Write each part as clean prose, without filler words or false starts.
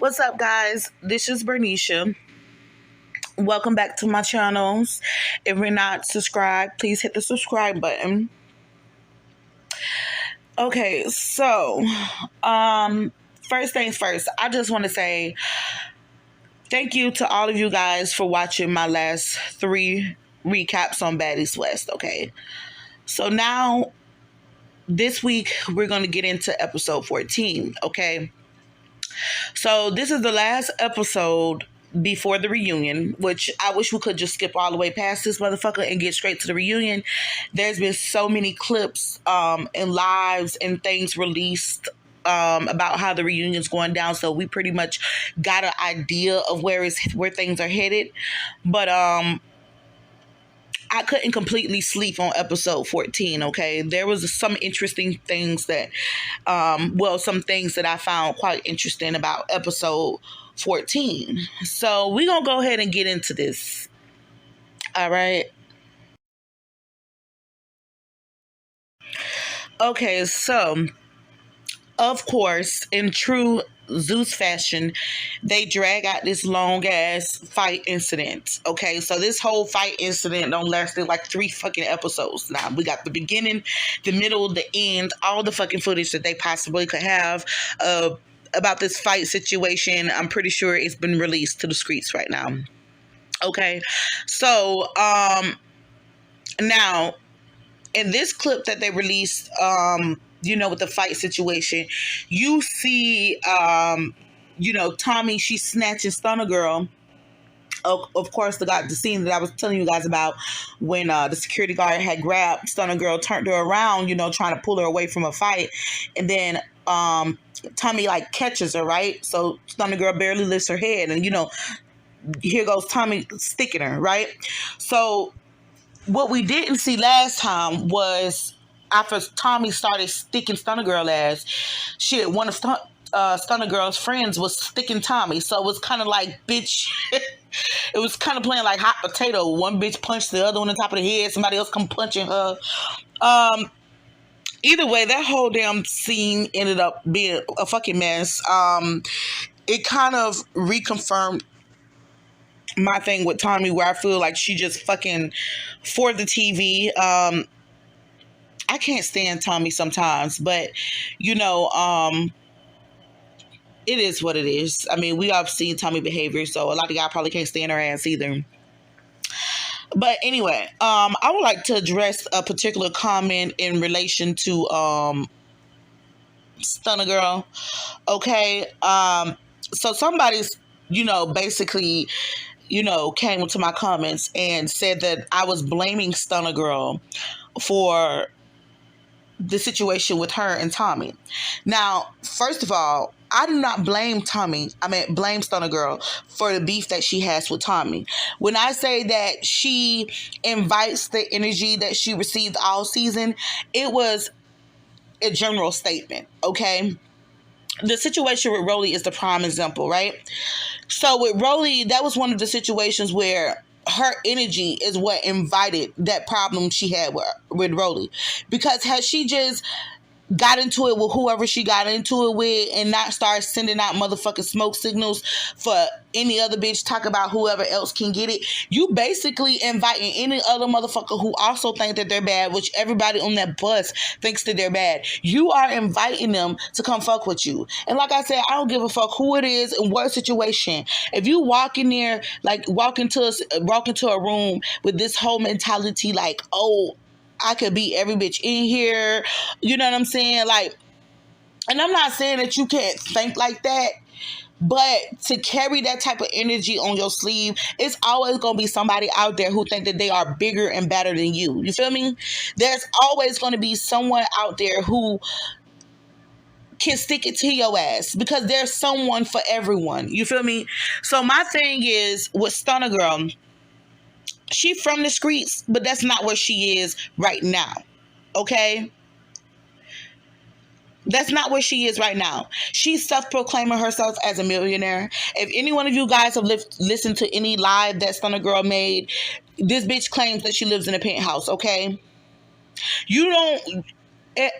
What's up, guys? This is Bernicia. Welcome back to my channels. If you're not subscribed, please hit the subscribe button. Okay, so first things first, I just want to say thank you to all of you guys for watching my last 3 recaps on Baddies West. Okay, so now this week we're going to get into episode 14. Okay, so this is the last episode before the reunion, which I wish we could just skip all the way past this motherfucker and get straight to the reunion. There's been so many clips and lives and things released about how the reunion's going down, so we pretty much got an idea of where things are headed. But I couldn't completely sleep on episode 14, okay? There was some interesting things that, some things that I found quite interesting about episode 14. So we're going to go ahead and get into this. All right? Okay, so, of course, in true Zeus fashion, they drag out this long ass fight incident. Okay, so this whole fight incident don't lasted like 3 fucking episodes. Now we got the beginning, the middle, the end, all the fucking footage that they possibly could have about this fight situation. I'm pretty sure it's been released to the streets right now. Okay, so now in this clip that they released, with the fight situation, you see, Tommy, she's snatching Stunna Girl. Of course, the scene that I was telling you guys about when the security guard had grabbed Stunna Girl, turned her around, trying to pull her away from a fight. And then Tommy, catches her, right? So Stunna Girl barely lifts her head. And, here goes Tommy sticking her, right? So what we didn't see last time was after Tommy started sticking Stunna Girl ass, one of Stunna Girl's friends was sticking Tommy. So it was kind of like, bitch, it was kind of playing like hot potato. One bitch punched the other one on top of the head. Somebody else come punching her. Either way, that whole damn scene ended up being a fucking mess. It kind of reconfirmed my thing with Tommy, where I feel like she just fucking for the TV. I can't stand Tommy sometimes, but it is what it is. I mean, we all seen Tommy behavior, so a lot of y'all probably can't stand her ass either. But anyway, I would like to address a particular comment in relation to Stunna Girl. Okay, so somebody's basically came into my comments and said that I was blaming Stunna Girl for the situation with her and Tommy. Now, first of all, I do not blame blame Stunna Girl for the beef that she has with Tommy. When I say that she invites the energy that she received all season, it was a general statement, okay? The situation with Rollie is the prime example, right? So with Rollie, that was one of the situations where her energy is what invited that problem she had with Rollie. Because had she just got into it with whoever she got into it with and not start sending out motherfucking smoke signals for any other bitch, talk about whoever else can get it, you basically inviting any other motherfucker who also think that they're bad, which everybody on that bus thinks that they're bad. You are inviting them to come fuck with you. And like I said, I don't give a fuck who it is and what situation. If you walk in there, walk into a room with this whole mentality like, oh, I could beat every bitch in here. You know what I'm saying? And I'm not saying that you can't think like that, but to carry that type of energy on your sleeve, it's always going to be somebody out there who think that they are bigger and better than you. You feel me? There's always going to be someone out there who can stick it to your ass because there's someone for everyone. You feel me? So my thing is with Stunna Girl, she from the streets, but that's not where she is right now. Okay? That's not where she is right now. She's self-proclaiming herself as a millionaire. If any one of you guys have listened to any live that Stunna Girl made, this bitch claims that she lives in a penthouse, okay? You don't it,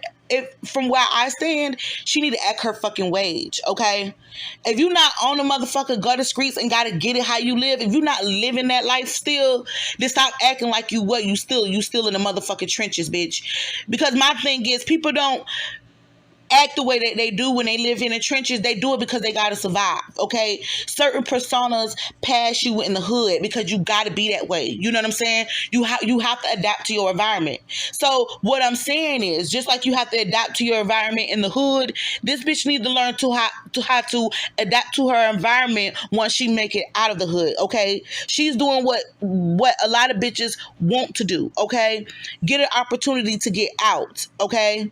from where I stand, she need to act her fucking wage, okay? If you not on the motherfucking gutter streets and gotta get it how you live, if you not living that life still, then stop acting like you still in the motherfucking trenches, bitch. Because my thing is, people don't act the way that they do when they live in the trenches. They do it because they gotta survive, okay? Certain personas pass you in the hood because you gotta be that way. You know what I'm saying? You have to adapt to your environment. So what I'm saying is, just like you have to adapt to your environment in the hood, this bitch needs to learn how to adapt to her environment once she make it out of the hood, okay? She's doing what a lot of bitches want to do, okay? Get an opportunity to get out, okay?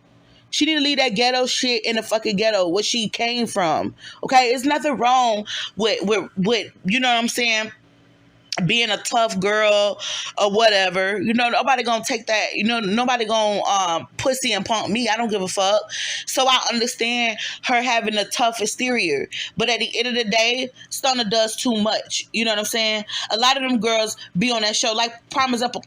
She need to leave that ghetto shit in the fucking ghetto, where she came from. Okay, it's nothing wrong with you know what I'm saying, being a tough girl or whatever. You know, nobody gonna take that. You know, nobody gonna pussy and punk me. I don't give a fuck. So I understand her having a tough exterior, but at the end of the day, Stunna does too much. You know what I'm saying? A lot of them girls be on that show, like prime example,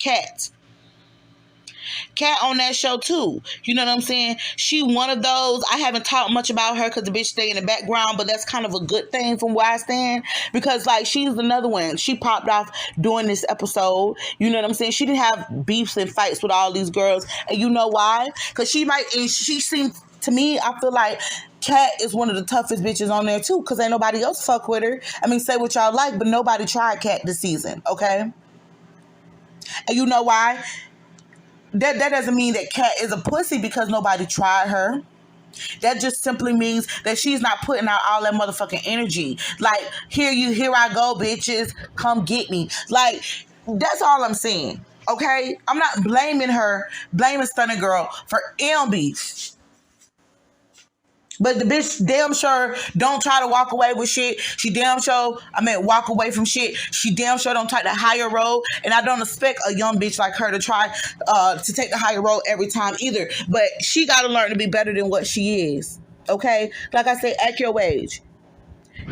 Cat on that show too. You know what I'm saying? She one of those. I haven't talked much about her because the bitch stay in the background, but that's kind of a good thing from where I stand, because like she's another one. She popped off during this episode. You know what I'm saying? She didn't have beefs and fights with all these girls, and you know why? Because she seems to me, I feel like Cat is one of the toughest bitches on there too, because ain't nobody else fuck with her. I mean, say what y'all like, but nobody tried Cat this season, okay? And you know why? That doesn't mean that Cat is a pussy because nobody tried her. That just simply means that she's not putting out all that motherfucking energy. Like, here I go, bitches, come get me. Like, that's all I'm saying, okay? I'm not blaming Stunna Girl for beef. But the bitch damn sure don't try to walk away with shit. She damn sure, walk away from shit. She damn sure don't take the higher road. And I don't expect a young bitch like her to try to take the higher road every time either. But she got to learn to be better than what she is. Okay? Like I said, act your wage.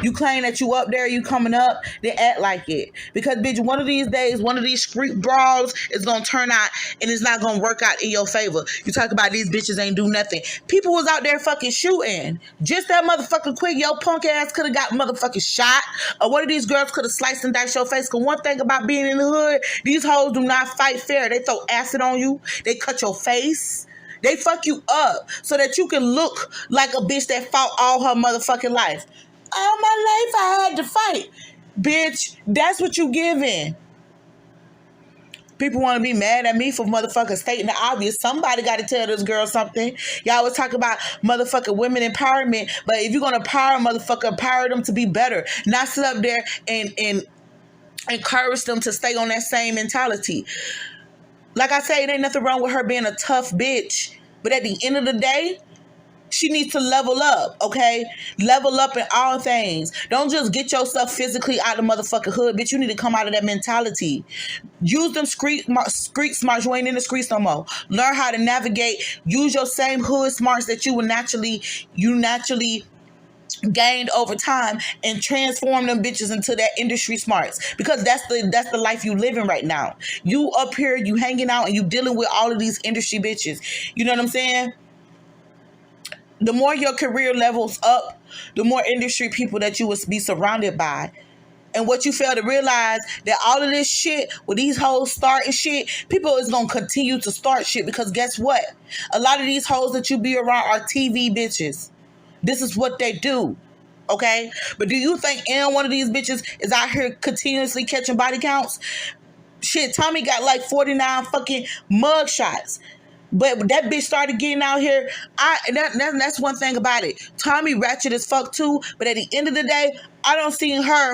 You claim that you up there, you coming up, then act like it. Because, bitch, one of these days, one of these street brawls is going to turn out and it's not going to work out in your favor. You talk about these bitches ain't do nothing. People was out there fucking shooting. Just that motherfucking quick, your punk ass could have got motherfucking shot. Or one of these girls could have sliced and diced your face. Because one thing about being in the hood, these hoes do not fight fair. They throw acid on you. They cut your face. They fuck you up so that you can look like a bitch that fought all her motherfucking life. All my life I had to fight. Bitch, that's what you giving. People want to be mad at me for motherfucking stating the obvious. Somebody got to tell this girl something. Y'all was talking about motherfucking women empowerment, but if you're going to empower a motherfucker, empower them to be better. Not sit up there and encourage them to stay on that same mentality. Like I say, it ain't nothing wrong with her being a tough bitch. But at the end of the day, she needs to level up, okay? Level up in all things. Don't just get yourself physically out of the motherfucking hood, bitch. You need to come out of that mentality. Use them street smarts. You ain't in the streets no more. Learn how to navigate. Use your same hood smarts that you naturally gained over time and transform them bitches into that industry smarts, because that's the life you living right now. You up here, you hanging out and you dealing with all of these industry bitches. You know what I'm saying? The more your career levels up, the more industry people that you will be surrounded by. And what you fail to realize, that all of this shit, with these hoes starting shit, people is going to continue to start shit, because guess what? A lot of these hoes that you be around are TV bitches. This is what they do. Okay? But do you think any one of these bitches is out here continuously catching body counts? Shit, Tommy got like 49 fucking mug shots. But that bitch started getting out here. That's one thing about it. Tommy ratchet as fuck too. But at the end of the day, I don't see her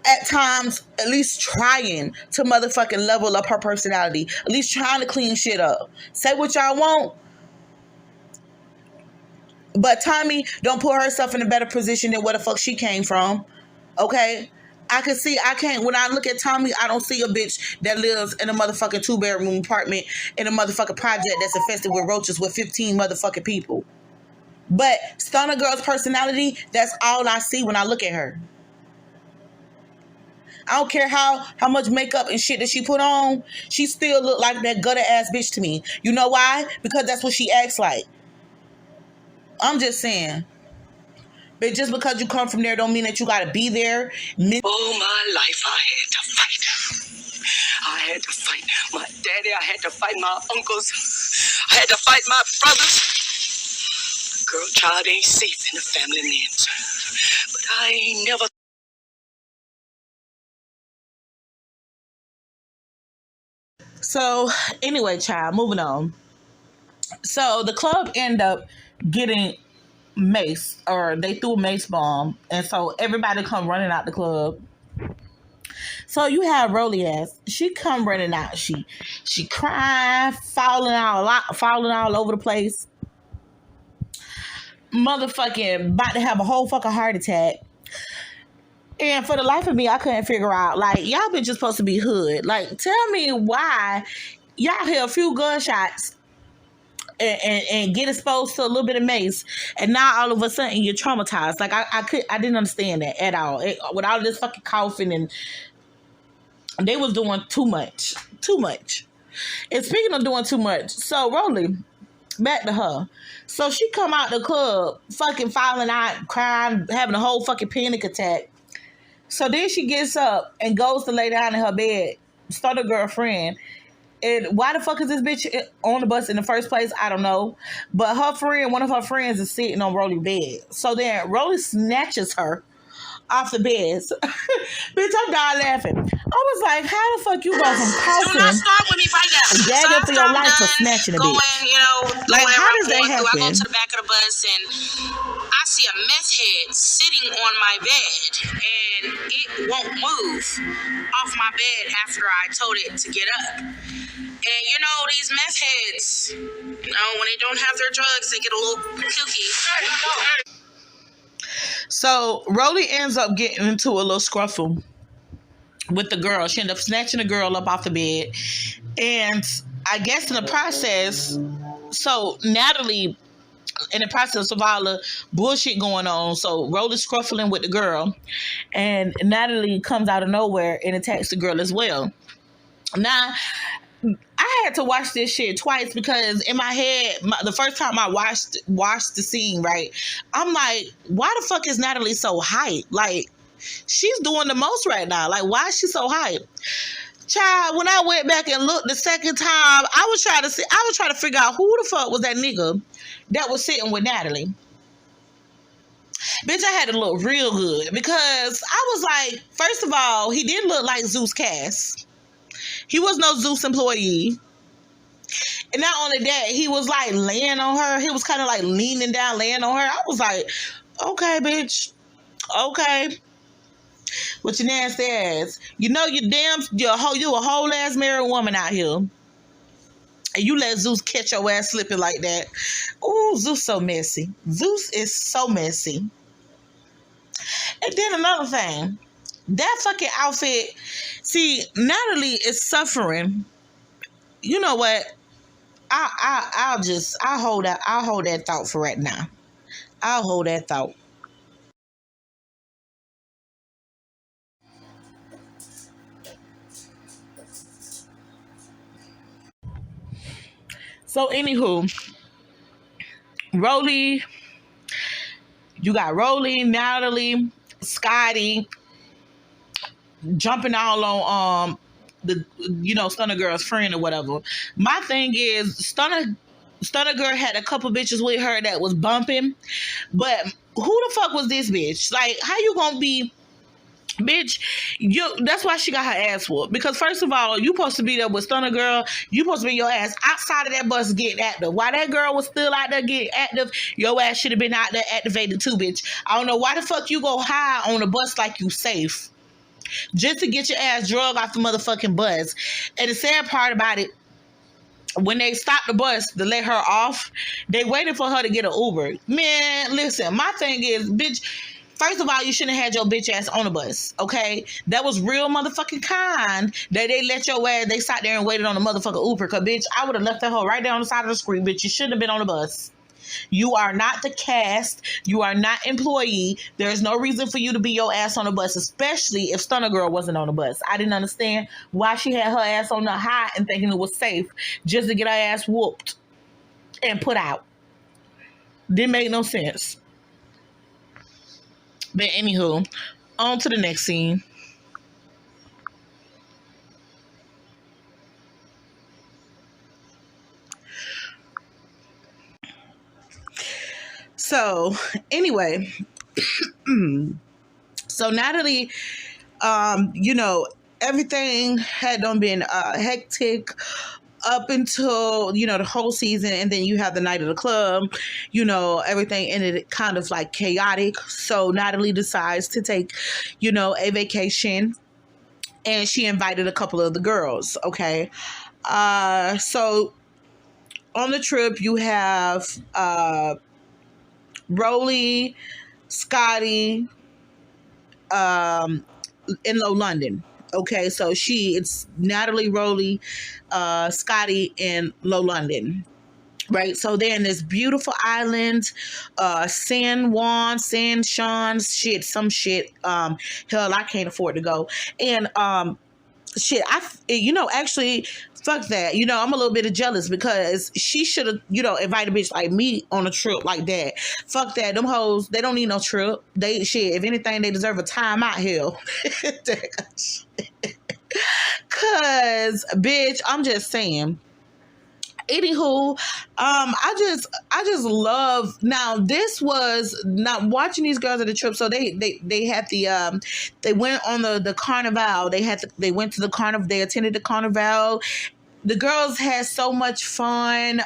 at times at least trying to motherfucking level up her personality. At least trying to clean shit up. Say what y'all want. But Tommy don't put herself in a better position than where the fuck she came from. Okay? When I look at Tommy, I don't see a bitch that lives in a motherfucking 2-bedroom apartment in a motherfucking project that's infested with roaches with 15 motherfucking people. But Stunna Girl's personality, that's all I see when I look at her. I don't care how much makeup and shit that she put on. She still look like that gutter ass bitch to me. You know why? Because that's what she acts like. I'm just saying. But just because you come from there don't mean that you gotta be there. All my life I had to fight. I had to fight my daddy. I had to fight my uncles. I had to fight my brothers. Girl, child ain't safe in the family names. But I ain't never. So, anyway, child, moving on. So, the club ended up getting mace, or they threw a mace bomb, and so everybody come running out the club. So you have Rollie ass. She come running out. She crying, falling all over the place. Motherfucking about to have a whole fucking heart attack. And for the life of me, I couldn't figure out, like, y'all bitches supposed to be hood. Like, tell me why y'all hear a few gunshots and get exposed to a little bit of mace, and now all of a sudden you're traumatized. Like, I didn't understand that at all. With all this fucking coughing, and they was doing too much. And speaking of doing too much, so Rollie, back to her. So she come out the club, fucking falling out, crying, having a whole fucking panic attack. So then she gets up and goes to lay down in her bed, start a girlfriend. And why the fuck is this bitch on the bus in the first place? I don't know. But her friend, one of her friends, is sitting on Rollie's bed. So then Rollie snatches her off the bed. Bitch, I'm dying laughing. I was like, how the fuck you go from coughing? Do not start with me right now. Gagging for your life for snatching a bitch. Like, how does that happen? I go to the back of the bus and I see a meth head sitting on my bed and it won't move off my bed after I told it to get up. And you know, these meth heads, you know, when they don't have their drugs, they get a little kooky. So Rollie ends up getting into a little scruffle with the girl. She ended up snatching the girl up off the bed. And I guess in the process, so Natalie, in the process of all the bullshit going on, so Rollie's scruffling with the girl, and Natalie comes out of nowhere and attacks the girl as well. Now, I had to watch this shit twice because in my head, the first time I watched the scene, right, I'm like, why the fuck is Natalie so hype? Like, she's doing the most right now. Like, why is she so hype? Child, when I went back and looked the second time, I was trying to figure out who the fuck was that nigga that was sitting with Natalie. Bitch, I had to look real good because I was like, first of all, he didn't look like Zeus Cass. He was no Zeus employee. And not only that, he was like laying on her. He was kind of like leaning down, laying on her. I was like, okay, bitch. Okay. With your nasty ass. You know you're a whole ass married woman out here. And you let Zeus catch your ass slipping like that. Ooh, Zeus so messy. Zeus is so messy. And then another thing. That fucking outfit. See, Natalie is suffering. You know what? I'll hold that thought for right now. I'll hold that thought. So anywho, Rollie, you got Rollie, Natalie, Scotty, jumping all on the Stunna Girl's friend or whatever. My thing is Stunna Girl had a couple bitches with her that was bumping, but who the fuck was this bitch? Like, how you gonna be, bitch? That's why she got her ass whooped. Because first of all, you supposed to be there with Stunna Girl. You supposed to be your ass outside of that bus getting active. While that girl was still out there getting active, your ass should have been out there activated too, bitch. I don't know why the fuck you go high on the bus like you safe. Just to get your ass drug off the motherfucking bus. And the sad part about it, when they stopped the bus to let her off, they waited for her to get an Uber. Man, listen, my thing is, bitch, first of all, you shouldn't have had your bitch ass on the bus, okay? That was real motherfucking kind that they let your ass, they sat there and waited on the motherfucking Uber. Because, bitch, I would have left that hoe right there on the side of the street, bitch. You shouldn't have been on the bus. You are not the cast. You are not employee. There's no reason for you to be your ass on the bus, especially if Stunner Girl wasn't on the bus. I didn't understand why she had her ass on the high and thinking it was safe just to get her ass whooped and put out. Didn't make no sense. But anywho, on to the next scene. So anyway, so Natalie, everything had done been hectic up until, the whole season. And then you have the night of the club, everything ended kind of like chaotic. So Natalie decides to take, a vacation, and she invited a couple of the girls. Okay. So on the trip, you have, Rollie, Scotty, in Low London. Okay, so it's Natalie, Rollie, Scotty in Low London. Right, so they're in this beautiful island, San Juan, San Sean, some shit. Hell, I can't afford to go. And actually, fuck that. I'm a little bit of jealous because she should have, invited a bitch like me on a trip like that. Fuck that. Them hoes, they don't need no trip. If anything, they deserve a time out here. Cause, bitch, I'm just saying. Anywho, I just love. Now, this was not watching these girls at the trip. So they had they went on the carnival. They went to the carnival. They attended the carnival. The girls had so much fun.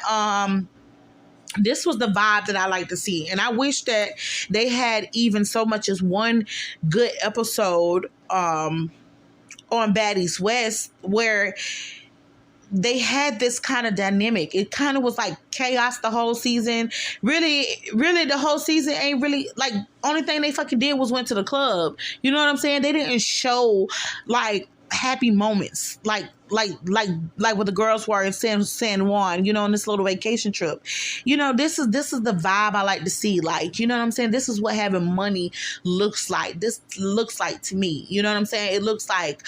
This was the vibe that I like to see, and I wish that they had even so much as one good episode on Baddies West where they had this kind of dynamic. It kind of was like chaos the whole season. Really, the whole season ain't really like, only thing they fucking did was went to the club. You know what I'm saying? They didn't show like happy moments like what the girls were in San Juan, on this little vacation trip. This is the vibe I like to see. Like, you know what I'm saying? This is what having money looks like. This looks like to me. You know what I'm saying? It looks like,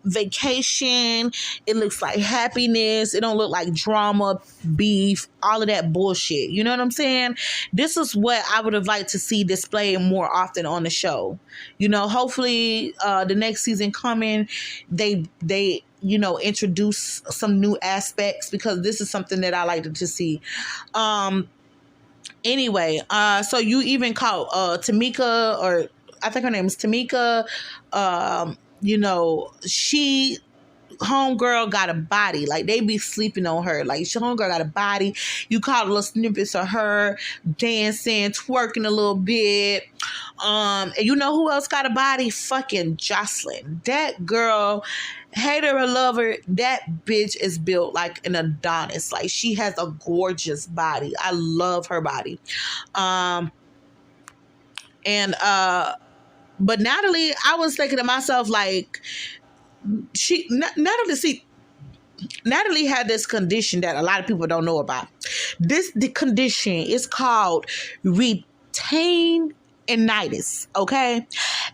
vacation. It looks like happiness. It don't look like drama, beef, all of that bullshit. You know what I'm saying? This is what I would have liked to see displayed more often on the show. Hopefully the next season coming, they introduce some new aspects, because this is something that I like to see. Anyway, so you even call Tamika, or I think her name is Tamika. She homegirl got a body. Like, they be sleeping on her. Like, homegirl got a body. You caught little snippets of her dancing, twerking a little bit. And you know who else got a body? Fucking Jocelyn. That girl, hater or lover, that bitch is built like an Adonis. Like, she has a gorgeous body. I love her body. But Natalie, I was thinking to myself, like, Natalie had this condition that a lot of people don't know about. The condition is called retaininitis, okay?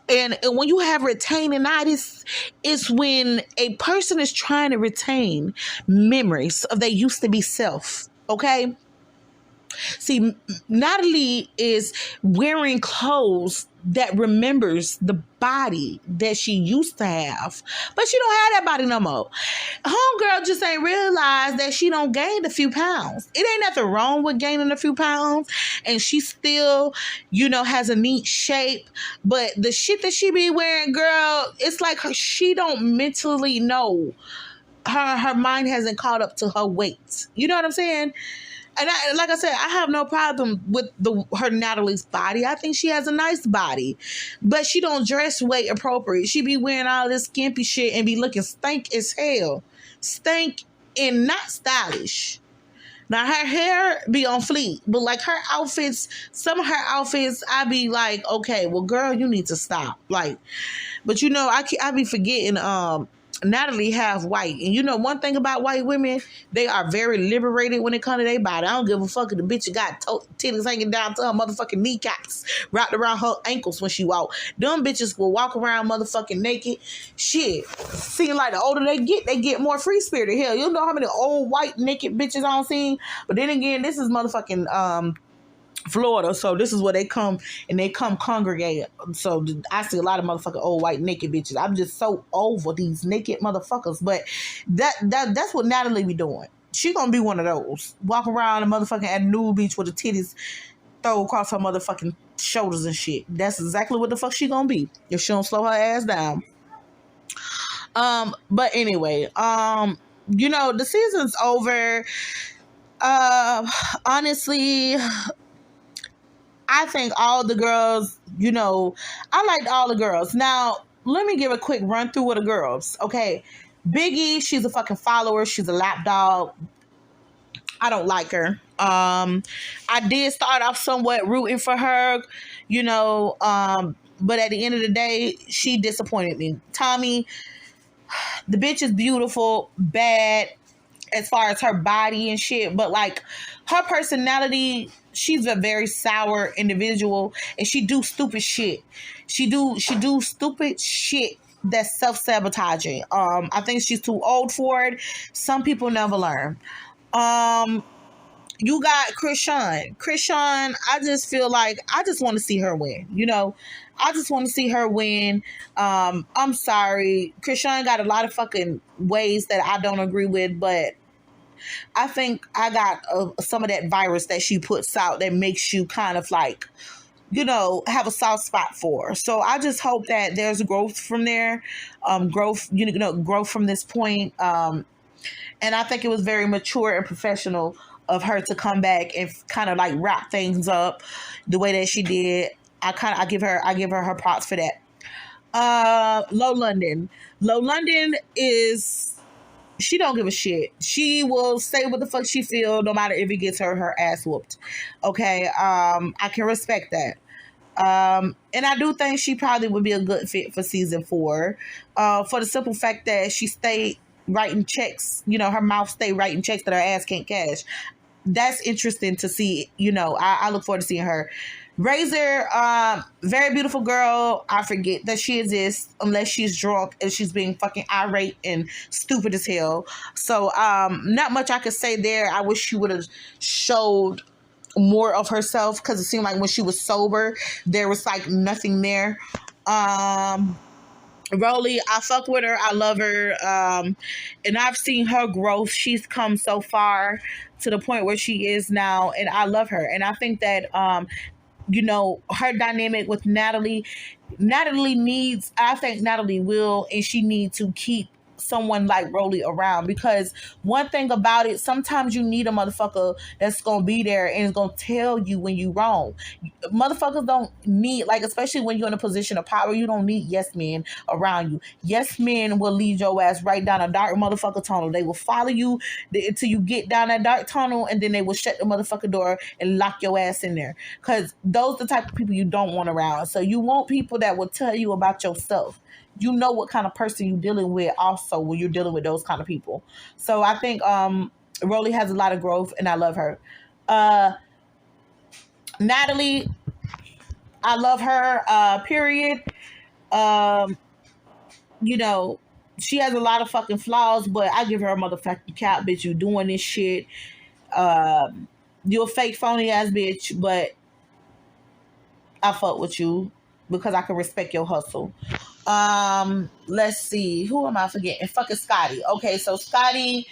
And when you have retaininitis, it's when a person is trying to retain memories of their used to be self, okay? See, Natalie is wearing clothes that remembers the body that she used to have, but she don't have that body no more. Homegirl just ain't realized that she don't gained a few pounds. It ain't nothing wrong with gaining a few pounds, and she still, has a neat shape. But the shit that she be wearing, girl, it's like she don't mentally know. Her mind hasn't caught up to her weight. You know what I'm saying? And like I said, I have no problem with her Natalie's body. I think she has a nice body, but she don't dress weight appropriate. She be wearing all this skimpy shit and be looking stank as hell, stank and not stylish. Now her hair be on fleek, but like her outfits, some of her outfits, I be like, okay, well, girl, you need to stop. Like, but I be forgetting. Natalie half white. And you know one thing about white women, they are very liberated when it comes to their body. I don't give a fuck if the bitch got titties hanging down to her motherfucking kneecaps, wrapped around her ankles when she walk. Them bitches will walk around motherfucking naked. Shit. Seem like the older they get more free spirited. Hell, you know how many old white naked bitches I don't see? But then again, this is motherfucking Florida, so this is where they come and they come congregate. So I see a lot of motherfucking old white naked bitches. I'm just so over these naked motherfuckers. But that's what Natalie be doing. She gonna be one of those. Walk around the motherfucking at Nude Beach with the titties throw across her motherfucking shoulders and shit. That's exactly what the fuck she gonna be if she don't slow her ass down. But anyway, you know, the season's over. Honestly, I think all the girls, you know, I liked all the girls. Now, let me give a quick run through of the girls. Okay. Biggie, she's a fucking follower. She's a lapdog. I don't like her. I did start off somewhat rooting for her, you know, but at the end of the day, she disappointed me. Tommy, the bitch is beautiful, bad as far as her body and shit, but like her personality, she's a very sour individual, and she do stupid shit. She do stupid shit that's self-sabotaging. I think she's too old for it. Some people never learn. You got Krishan. Krishan, I just feel like I just want to see her win. You know, I just want to see her win. I'm sorry. Krishan got a lot of fucking ways that I don't agree with, but I think I got some of that virus that she puts out that makes you kind of like, you know, have a soft spot for her. So I just hope that there's growth from there. Growth from this point. And I think it was very mature and professional of her to come back and kind of like wrap things up the way that she did. I give her props for that. Low London is, she don't give a shit. She will say what the fuck she feel, no matter if it gets her ass whooped. Okay, I can respect that. And I do think she probably would be a good fit for season 4, for the simple fact that she stayed writing checks. You know, her mouth stayed writing checks that her ass can't cash. That's interesting to see. You know, I look forward to seeing her. Razor, very beautiful girl. I forget that she exists unless she's drunk and she's being fucking irate and stupid as hell. So, not much I could say there. I wish she would have showed more of herself, because it seemed like when she was sober, there was like nothing there. Rollie, I fuck with her. I love her. And I've seen her growth. She's come so far to the point where she is now, and I love her. And I think that, you know, her dynamic with Natalie needs, I think Natalie will, and she needs to keep someone like Rollie around, because one thing about it, sometimes you need a motherfucker that's gonna be there and is gonna tell you when you wrong. Motherfuckers don't need, like, especially when you're in a position of power, you don't need yes men around you. Yes men will lead your ass right down a dark motherfucker tunnel. They will follow you until you get down that dark tunnel, and then they will shut the motherfucker door and lock your ass in there, because those are the type of people you don't want around. So you want people that will tell you about yourself. You know what kind of person you're dealing with also when you're dealing with those kind of people. So I think Rollie has a lot of growth, and I love her. Natalie, I love her, period. You know, she has a lot of fucking flaws, but I give her a motherfucking cap, bitch. You doing this shit. You a fake phony ass bitch, but I fuck with you because I can respect your hustle. Let's see. Who am I forgetting? Fucking Scotty. Okay, so Scotty,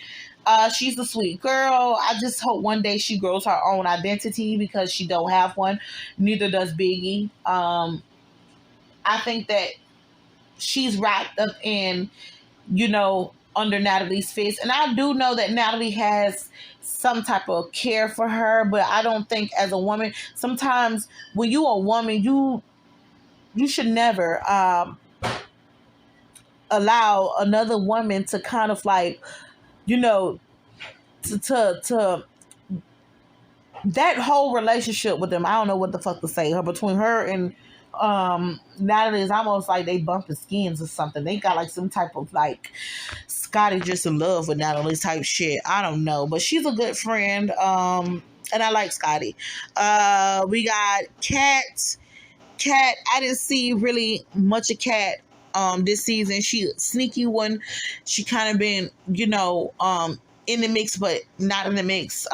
she's a sweet girl. I just hope one day she grows her own identity, because she don't have one. Neither does Biggie. I think that she's wrapped up in, you know, under Natalie's fist. And I do know that Natalie has some type of care for her, but I don't think as a woman, sometimes when you a woman, you should never allow another woman to kind of like, you know, to that whole relationship with them. I don't know what the fuck to say. Between her and Natalie is almost like they bumping skins or something. They got like some type of like Scotty just in love with Natalie type shit. I don't know, but she's a good friend. And I like Scotty. We got Kat. Kat, I didn't see really much of Kat this season. She a sneaky one. She kind of been, in the mix, but not in the mix.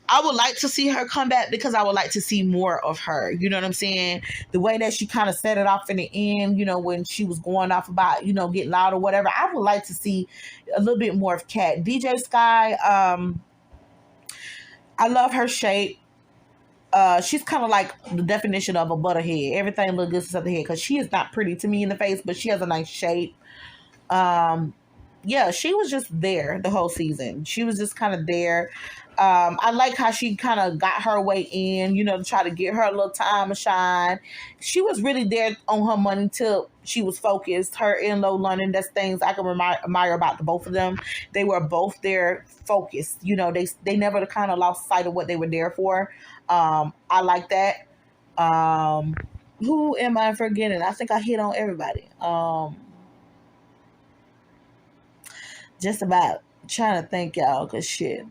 I would like to see her come back because I would like to see more of her. You know what I'm saying? The way that she kind of set it off in the end, when she was going off about, getting loud or whatever. I would like to see a little bit more of Kat. DJ Sky, I love her shape. She's kind of like the definition of a butterhead. Everything looks good except the head because she is not pretty to me in the face, but she has a nice shape. Yeah, she was just there the whole season. She was just kind of there. I like how she kind of got her way in, to try to get her a little time to shine. She was really there on her money till she was focused. Her in Low London, that's things I can admire about the both of them. They were both there focused. They never kind of lost sight of what they were there for. I like that. Who am I forgetting? I think I hit on everybody. Just about trying to think, y'all, because shit.